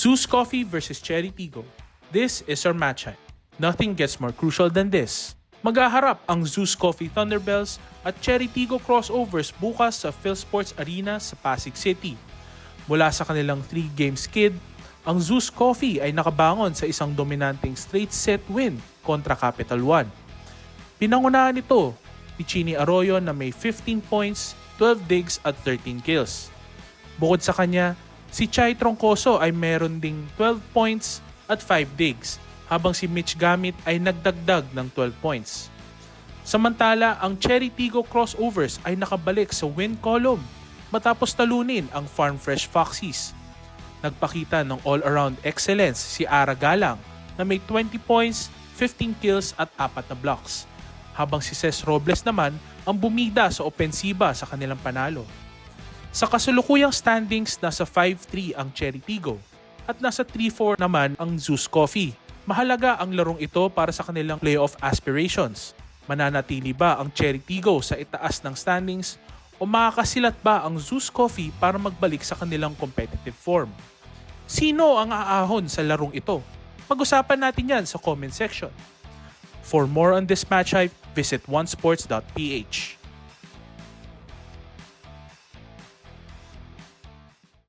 Zeus Coffee versus Cherry Tigo. This is our match hype. Nothing gets more crucial than this. Maghaharap ang Zeus Coffee Thunderbells at Cherry Tigo crossovers bukas sa PhilSports Arena sa Pasig City. Mula sa kanilang 3-game skid, ang Zeus Coffee ay nakabangon sa isang dominanteng straight set win kontra Capital One. Pinangunahan nito ni Chini Arroyo na may 15 points, 12 digs at 13 kills. Bukod sa kanya, si Chai Troncoso ay meron ding 12 points at 5 digs, habang si Mitch Gamit ay nagdagdag ng 12 points. Samantala, ang Cherry Tigo crossovers ay nakabalik sa win column matapos talunin ang Farm Fresh Foxies. Nagpakita ng all-around excellence si Ara Galang na may 20 points, 15 kills at 4 na blocks, habang si Ces Robles naman ang bumida sa opensiba sa kanilang panalo. Sa kasulukuyang standings, nasa 5-3 ang Cherry Tigo at nasa 3-4 naman ang Zeus Coffee. Mahalaga ang larong ito para sa kanilang playoff aspirations. Mananatili ba ang Cherry Tigo sa itaas ng standings o makakasilat ba ang Zeus Coffee para magbalik sa kanilang competitive form? Sino ang aahon sa larong ito? Pag-usapan natin yan sa comment section. For more on this match hype, visit onesports.ph.